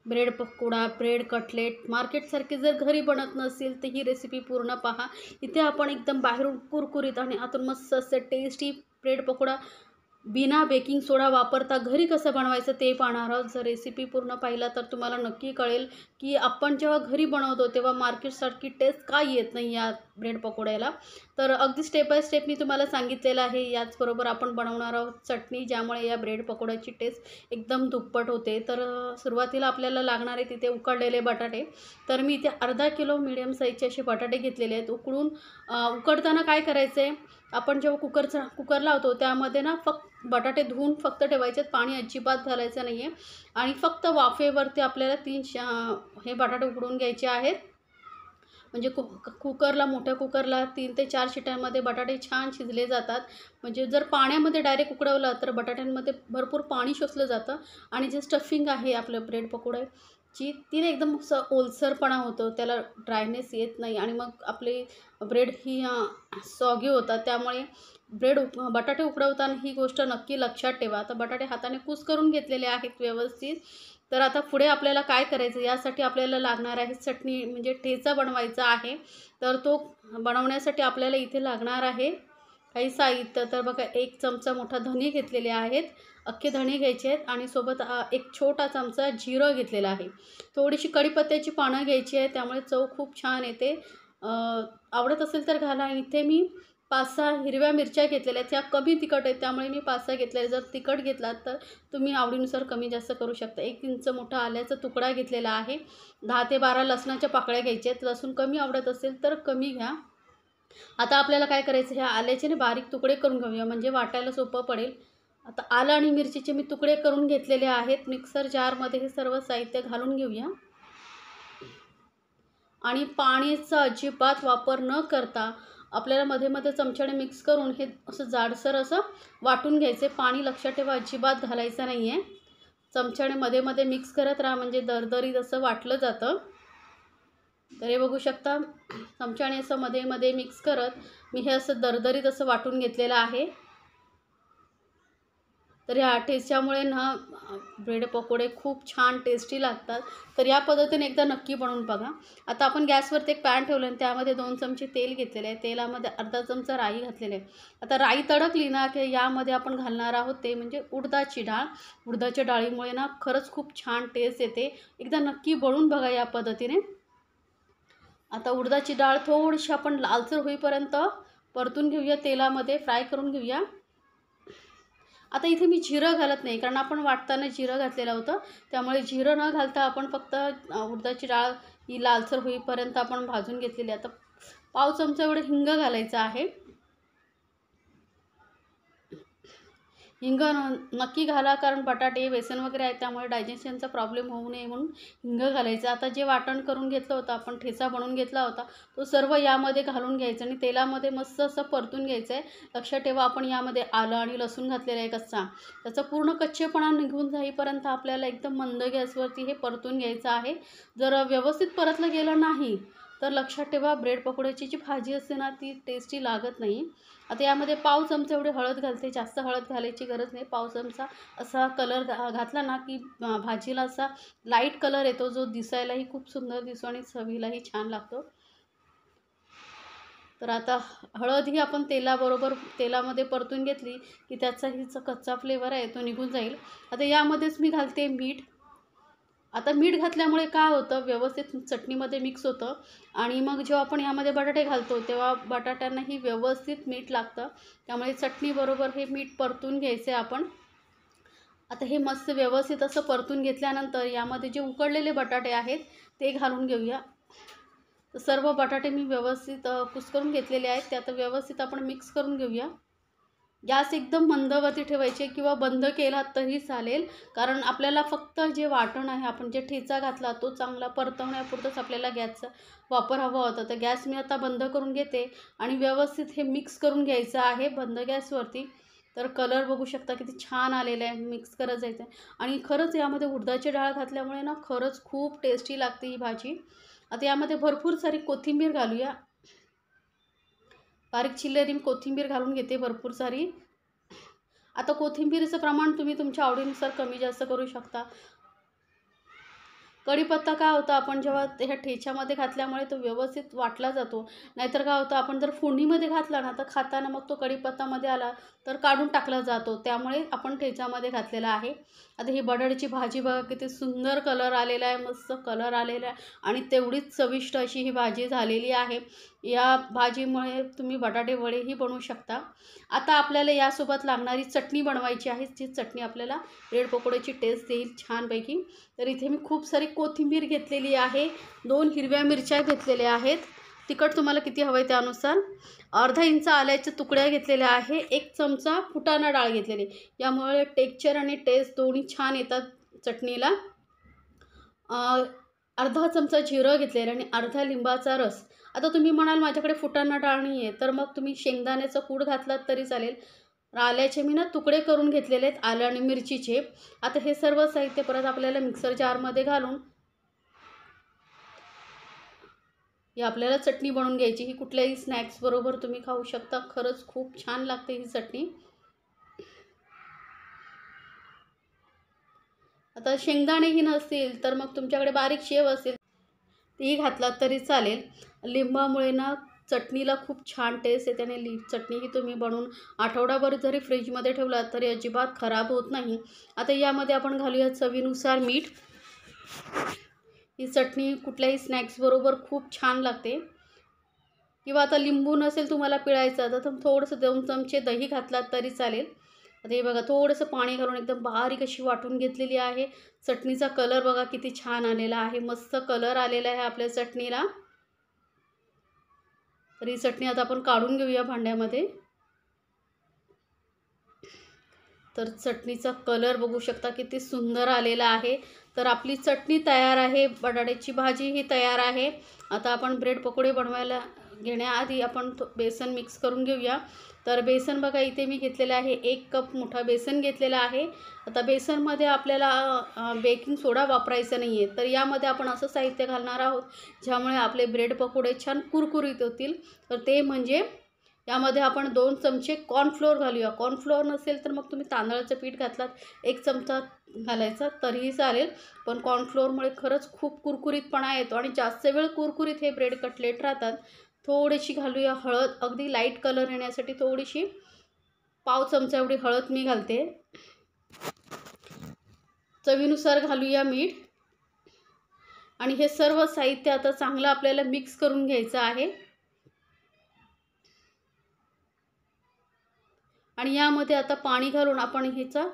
Bread pakoda, bread cutlet मार्केटसारखे जर घरी बनत नसेल तर ही रेसिपी पूर्ण पहा। इथे आपण एकदम बाहेरून कुरकुरीत आणि आतून मस्त असे टेस्टी ब्रेड पकोडा बिना बेकिंग सोडा वापरता घरी कसं बनवायचं ते पाहणार आहोत। जर रेसिपी पूर्ण पाहिला तर तुम्हाला नक्की कळेल की आपण जेव्हा घरी बनवतो तेव्हा मार्केटसारखी टेस्ट का येत नाही या ब्रेड पकोड्याला। तर अगदी स्टेप बाय स्टेप मी तुम्हाला सांगितलेलं आहे। याचबरोबर आपण बनवणार आहोत चटणी, ज्यामुळे या ब्रेड पकोड्याची टेस्ट एकदम दुप्पट होते। तर सुरुवातीला आपल्याला लागणार आहे तिथे उकडलेले बटाटे। तर मी इथे अर्धा किलो मीडियम साईजचे असे बटाटे घेतलेले आहेत। उकडताना काय करायचं आहे, आपण जेव्हा कुकर लावतो त्यामध्ये ना बटाटे धुवून फक्त ठेवायचे, पाणी अजिबात घालायचं नाही आहे आणि फक्त वाफेवरती आपल्याला हे बटाटे उकडून घ्यायचे आहेत। म्हणजे मोठ्या कुकरला 3 ते 4 शिट्यांमध्ये बटाटे छान शिजले जातात। म्हणजे जर पाण्यामध्ये डायरेक्ट उकडवलं तर बटाट्यांमध्ये भरपूर पाणी शोषलं जातं आणि जे स्टफिंग आहे आपलं ब्रेड पकोड्याची ती एकदम असं ओलसरपणा होतो, त्याला ड्रायनेस येत नाही आणि मग आपली ब्रेड ही सॉगी होतात। त्यामुळे बटाटे उकडवताना ही गोष्ट नक्की लक्षात ठेवा। आता बटाटे हाताने करून घेतलेले आहेत व्यवस्थित। तर आता पुढे आपल्याला काय करायचं, यासाठी आपल्याला लागणार आहे चटणी, म्हणजे ठेचा बनवायचा आहे। तर तो बनवण्यासाठी आपल्याला इथे लागणार आहे काही साहित्य। तर बघा, 1 चमचा मोठा धणे घेतलेले आहेत, अख्खे धणे घ्यायचे आहेत आणि सोबत 1 छोटा चमचा जिरं घेतलेला आहे। थोडीशी कढीपत्त्याची पानं घ्यायची आहे, त्यामुळे चव खूप छान येते। आवडत असेल तर घाला। इथे मी 5-6 हिरव्या मिरच्या घेतलेल्या आहेत, त्या कमी तिखट आहेत त्यामुळे मी 5-6 घेतलेल्या। जर तिखट घेतलात तर तुम्ही आवडीनुसार कमी जास्त करू शकता। 1 इंच मोठा आल्याचा तुकडा घेतलेला आहे। 10 ते 12 लसणाच्या पाकळ्या घ्यायच्या आहेत। लसूण कमी आवडत असेल तर कमी घ्या। आता आपल्याला काय करायचं, ह्या आल्याचे बारीक तुकडे करून घेऊया, म्हणजे वाटायला सोपं पडेल। आता आलं आणि मिरचीचे मी तुकडे करून घेतलेले आहेत। मिक्सर जारमध्ये हे सर्व साहित्य घालून घेऊया आणि पाण्याचा अजिबात वापर न करता आपल्याला मध्ये मध्ये चमच्याने मिक्स करून हे असं जाडसर असं वाटून घ्यायचे। पाणी लक्षात ठेवा अजिबात घालायचं नाही आहे। चमच्याने मध्ये मध्ये मिक्स करत राहा, म्हणजे दरदरीत असं वाटलं जातं। तर हे बघू शकता, चमच्याने असं मध्ये मध्ये मिक्स करत मी हे असं दरदरीत असं वाटून घेतलेलं आहे। तर ह्या ठेच्यामुळे ना ब्रेड पकोडे खूप छान टेस्टी लागतात। तर या पद्धतीने एकदा नक्की बनवून बघा। आता आपण गॅसवरती एक पॅन ठेवलं आणि त्यामध्ये 2 चमचे तेल घेतलेले आहे। तेलामध्ये अर्धा चमचा राई घातलेली आहे। आता राई तडकली ना की यामध्ये आपण घालणार आहोत ते म्हणजे उडदाची डाळ। उडदाच्या डाळीमुळे ना खरंच खूप छान टेस्ट येते। एकदा नक्की बनवून बघा या पद्धतीने। आता उडदाची डाळ थोडीशी आपण लालसर होईपर्यंत परतून घेऊया, तेलामध्ये फ्राय करून घेऊया। आता इथे मी जिरं घालत नाही, कारण आपण वाटताना जिरं घातलेलं होतं, त्यामुळे जिरं न घालता आपण फक्त उडदाची डाळ ही लालसर होईपर्यंत आपण भाजून घेतलेली आहे। आता पाव चमचा एवढं हिंग घालायचं आहे। हिंग नक्की घाला, कारण बटाटे बेसन वगैरे आहे त्यामुळे डायजेशनचा प्रॉब्लेम होऊ नये म्हणून हिंग घालायचं। आता जे वाटण करून घेतलं होतं आपण, ठेचा बनवून घेतला होता, तो सर्व यामध्ये घालून घ्यायचं आणि तेलामध्ये मस्त असं परतून घ्यायचं आहे। लक्षात ठेवा आपण यामध्ये आलं आणि लसूण घातलेलं आहे कच्चा, त्याचा पूर्ण कच्चेपणा निघून जाईपर्यंत आपल्याला एकदम मंद गॅसवरती हे परतून घ्यायचं आहे। जर व्यवस्थित परतलं गेलं नाही तर लक्षात ठेवा ब्रेड पकोड्याची जी भाजी असते ना ती टेस्टी लागत नाही। आता यामध्ये पाव चमचा एवढी हळद घालते, जास्त हळद घालायची गरज नाही। पाव चमचा असा कलर घातला ना की भाजीला असा लाईट कलर येतो, जो दिसायलाही खूप सुंदर दिसतो आणि चवीलाही छान लागतो। तर आता हळद ही आपण तेलामध्ये परतून घेतली की त्याचा ही कच्चा फ्लेवर आहे तो निघून जाईल। आता यामध्येच मी घालते मीठ। आता मीठ घातल्यामुळे काय होतं, व्यवस्थित चटणीमध्ये मिक्स होतं आणि मग जेव्हा आपण यामध्ये बटाटे घालतो तेव्हा बटाट्यांनाही व्यवस्थित मीठ लागतं, त्यामुळे चटणीबरोबर हे मीठ परतून घ्यायचं आहे आपण। आता हे मस्त व्यवस्थित असं परतून घेतल्यानंतर यामध्ये जे उकडलेले बटाटे आहेत ते घालून घेऊया। तर सर्व बटाटे मी व्यवस्थित कुस्करून घेतलेले आहेत, ते आता व्यवस्थित आपण मिक्स करून घेऊया। गॅस एकदम मंदवरती ठेवायचे किंवा बंद केला तरी चालेल, कारण आपल्याला फक्त जे वाटण आहे, आपण जे ठेचा घातला तो चांगला परतवण्यापुरतंच आपल्याला गॅसचा वापर हवा होता। तर गॅस मी आता बंद करून घेते आणि व्यवस्थित हे मिक्स करून घ्यायचं आहे बंद गॅसवरती। तर कलर बघू शकता किती छान आलेला आहे, मिक्स करत जायचं आहे आणि खरंच यामध्ये उडदाची डाळ घातल्यामुळे ना खरंच खूप टेस्टी लागते ही भाजी। आता यामध्ये भरपूर सारी कोथिंबीर घालूया, बारीक चिरलेली कोथिंबीर घालून घेते भरपूर सारी। आता कोथिंबीरीचं प्रमाण तुम्ही तुमच्या आवडीनुसार कमी जास्त करू शकता। कढीपत्ता काय होतं, आपण जेव्हा ह्या ठेच्यामध्ये घातल्यामुळे तो व्यवस्थित वाटला जातो. नाहीतर काय होतं, आपण जर फोडणीमध्ये घातला ना, तर खाताना मग तो कढीपत्तामध्ये आला तर काढून टाकला जातो. त्यामुळे आपण ठेच्यामध्ये घातलेला आहे. आता ही बटाट्याची भाजी बघा, किती सुंदर कलर आलेला आहे, मस्त कलर आलेला आहे आणि तेवढीच चविष्ट अशी ही भाजी झालेली आहे. या भाजीमुळे तुम्ही बटाटे वडेही बनवू शकता. आता आपल्याला यासोबत लागणारी चटणी बनवायची आहे. जी चटणी आपल्याला ब्रेड पकोड्याची टेस्ट देईल छानपैकी. तर इथे मी खूप सारी कोथिंबीर घेतलेली आहे, 2 हिरव्या मिरच्या घेतलेल्या आहेत, तिखट तुम्हाला किती हवं आहे त्यानुसार, अर्धा इंच आल्याच्या तुकड्या घेतलेल्या आहे, 1 चमचा फुटाणा डाळ घेतलेली. यामुळे टेक्स्चर आणि टेस्ट दोन्ही छान येतात चटणीला. अर्धा चमचा जिरं घेतलेलं आणि अर्धा लिंबाचा रस. आता तुम्ही म्हणाल माझ्याकडे फुटाणा डाळ नाही आहे, तर मग तुम्ही शेंगदाण्याचा कूट घातलात तरी चालेल. आल्याचे मी ना तुकडे करून घेतलेले आहेत, आलं आणि मिरचीचे. आता हे सर्व साहित्य परत आपल्याला मिक्सर जारमध्ये घालून ही आपल्याला चटणी बनवून घ्यायची. ही कुठल्याही स्नॅक्सबरोबर तुम्ही खाऊ शकता. खरंच खूप छान लागते ही चटणी. आता शेंगदाणेही नसतील तर मग तुमच्याकडे बारीक शेव असेल तेही घातलात तरी चालेल. लिंबामुळे ना चटणीला खूप छान टेस्ट येते आणि चटणीही तुम्ही बनवून आठवडाभर जरी फ्रीजमध्ये ठेवलात तरी अजिबात खराब होत नाही. आता यामध्ये आपण घालूया चवीनुसार मीठ. ही चटणी कुठल्याही स्नॅक्सबरोबर खूप छान लागते. किंवा आता लिंबू नसेल तुम्हाला पिळायचं तर थोडंसं 2 चमचे दही घातलात तरी चालेल. आता हे बघा, थोडंसं पाणी घालून एकदम बारीक अशी वाटून घेतलेली आहे. चटणीचा कलर बघा किती छान आलेला आहे, मस्त कलर आलेला आहे आपल्या चटणीला. तर ही चटणी आता आपण काढून घेऊया भांड्यामध्ये. तर चटणीचा कलर बघू शकता किती सुंदर आलेला आहे. तर आपली चटणी तयार आहे, बटाट्याची भाजीही तयार आहे. आता आपण ब्रेड पकोडे बनवायला घेण्याआधी आपण बेसन मिक्स करून घेऊया. तर बेसन बघा, इथे मी घेतलेलं आहे 1 कप मोठा बेसन घेतलेला आहे. आता बेसनमध्ये आपल्याला बेकिंग सोडा वापरायचा नाही आहे, तर यामध्ये आपण असं साहित्य घालणार आहोत ज्यामुळे आपले ब्रेड पकोडे छान कुरकुरीत होतील. तर ते म्हणजे यामध्ये आपण 2 चमचे कॉर्नफ्लोअर घालूया. कॉर्नफ्लोअर नसेल तर मग तुम्ही तांदळाचं पीठ घातलात 1 चमचा घालायचा तरीही चालेल. पण कॉर्नफ्लोअरमुळे खरंच खूप कुरकुरीतपणा येतो आणि जास्त वेळ कुरकुरीत हे ब्रेड कटलेट राहतात. थोडीशी घालूया हळद, अगदी लाईट कलर येण्यासाठी थोडीशी, पाव चमचा एवढी हळद मी घालते. चवीनुसार घालूया मीठ आणि हे सर्व साहित्य आता चांगलं आपल्याला मिक्स करून घ्यायचं आहे. आणि यामध्ये आता पाणी घालून आपण ह्याचा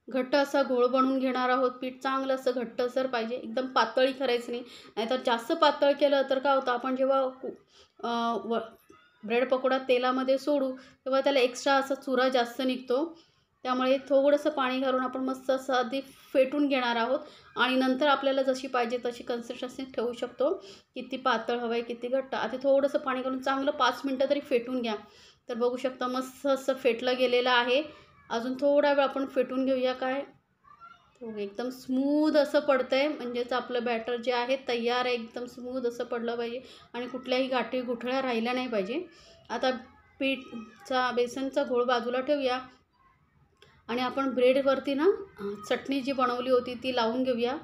घट्ट असा घोळ बनवून घेणार आहोत. पीठ चांगलं असं घट्टसर पाहिजे, एकदम पातळी करायचं नाही. नाहीतर जास्त पातळ केलं तर काय होतं, आपण जेव्हा ब्रेड पकोडा तेलामध्ये सोडू तेव्हा त्याला एक्स्ट्रा असा चुरा जास्त निघतो. त्यामुळे थोडंसं पाणी घालून आपण मस्त असं आधी फेटून घेणार आहोत आणि नंतर आपल्याला जशी पाहिजे तशी कन्सिस्टन्सी ठेवू शकतो. किती पातळ हवं आहे, किती घट्ट. आधी थोडंसं पाणी घालून चांगलं 5 मिनटं तरी फेटून घ्या. तर बघू शकता मस्त असं फेटलं गेलेलं आहे. अजून थोडा वेळ आपण फेटून घेऊया. काय एकदम स्मूथ असं पडतं आहे, म्हणजेच आपलं बॅटर जे आहे तयार आहे. एकदम स्मूथ असं पडलं पाहिजे आणि कुठल्याही गाठी गुठळ्या राहिल्या नाही पाहिजे. आता बेसनचा घोळ बाजूला ठेवूया आणि आपण ब्रेडवरती ना चटणी जी बनवली होती ती लावून घेऊया.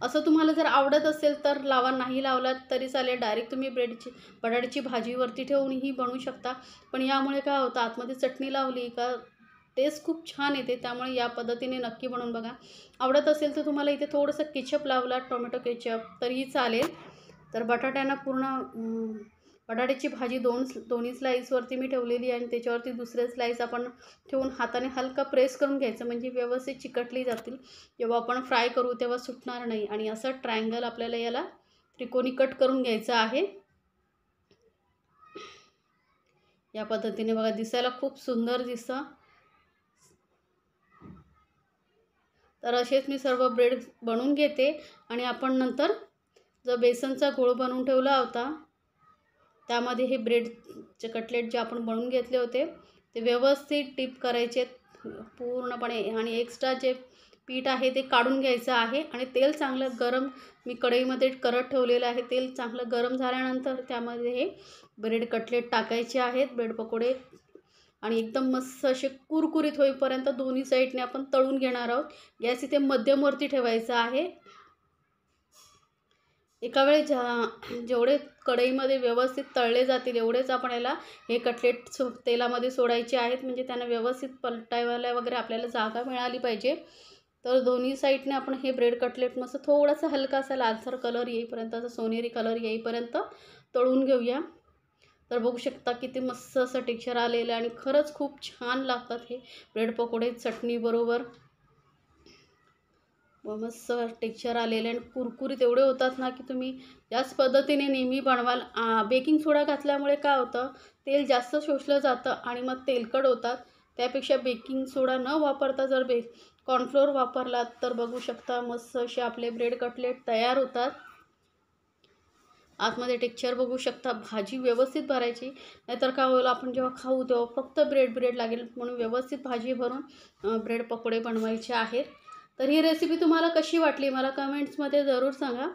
असं तुम्हाला जर आवडत असेल तर लावा, नाही लावलात तरी चालेल. डायरेक्ट तुम्ही बटाट्याची भाजीवरती ठेवूनही बनवू शकता. पण यामुळे काय होतं, आतमध्ये चटणी लावली का टेस्ट खूप छान येते. त्यामुळे या पद्धतीने नक्की बनवून बघा. आवडत असेल तर तुम्हाला इथे थोडंसं केचप लावला, टोमॅटो केचप तरीही चालेल. तर बटाट्याची भाजी दोन्ही स्लाईसवरती मी ठेवलेली आहे आणि त्याच्यावरती दुसरे स्लाईस आपण ठेवून हाताने हलका प्रेस करून घ्यायचं, म्हणजे व्यवस्थित चिकटली जातील. जेव्हा आपण फ्राय करू तेव्हा सुटणार नाही. आणि असं ट्रायंगल आपल्याला याला त्रिकोणी कट करून घ्यायचं आहे. या पद्धतीने बघा, दिसायला खूप सुंदर दिसतं. तर असेच मी सर्व ब्रेड बनवून घेते आणि आपण नंतर जो बेसनचा घोळ बनवून ठेवला होता त्यामध्ये हे ब्रेडचे कटलेट जे आपण बनवून घेतले होते ते व्यवस्थित डिप करायचे पूर्णपणे आणि एक्स्ट्रा जे पीठ आहे ते काढून घ्यायचं आहे. आणि तेल चांगलं गरम मी कढईमध्ये करत ठेवलेलं आहे. तेल चांगलं गरम झाल्यानंतर त्यामध्ये हे ब्रेड कटलेट टाकायचे आहेत. ब्रेड पकोडे आणि एकदम मस्त असे कुरकुरीत होईपर्यंत दोन्ही साईडने आपण तळून घेणार आहोत. गॅस इथे मध्यमवरती ठेवायचा आहे. एका वेळी जेवढे कढईमध्ये व्यवस्थित तळले जातील एवढेच आपण याला हे कटलेट तेलामध्ये सोडायचे आहेत, म्हणजे त्यांना व्यवस्थित पलटायला वगैरे आपल्याला जागा मिळाली पाहिजे. तर दोन्ही साईडने आपण हे ब्रेड कटलेट मस्त थोडासा हलकासा लालसर कलर येईपर्यंत, असं सोनेरी कलर येईपर्यंत तळून घेऊया. तर बघू शकता किती मस्त असं टेक्स्चर आलेलं आहे आणि खरंच खूप छान लागतात हे ब्रेड पकोडे चटणीबरोबर. व मस्त टेक्स्चर आलेले आणि कुरकुरीत एवढे होतात ना की तुम्ही याच पद्धतीने नेहमी बनवाल. बेकिंग सोडा घातल्यामुळे काय होतं, तेल जास्त शोषलं जातं आणि मग तेलकट होतात. त्यापेक्षा बेकिंग सोडा न वापरता जर कॉर्नफ्लोअर वापरलात तर बघू शकता मस्त असे आपले ब्रेड कटलेट तयार होतात. आतमध्ये टेक्स्चर बघू शकता. भाजी व्यवस्थित भरायची, नाहीतर काय होईल आपण जेव्हा खाऊ तेव्हा फक्त ब्रेड लागेल. म्हणून व्यवस्थित भाजी भरून ब्रेड पकोडे बनवायचे आहेत. तर ही रेसिपी तुम्हाला कशी वाटली मला कमेंट्समध्ये जरूर सांगा.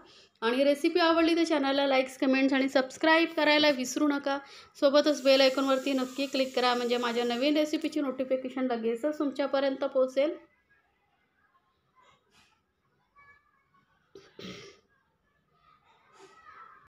आणि रेसिपी आवडली तर चॅनलला लाईक्स, कमेंट्स आणि सबस्क्राईब करायला विसरू नका. सोबतच बेल आयकॉनवरती नक्की क्लिक करा, म्हणजे माझ्या नवीन रेसिपीची नोटिफिकेशन लगेचच तुमच्यापर्यंत पोहोचेल.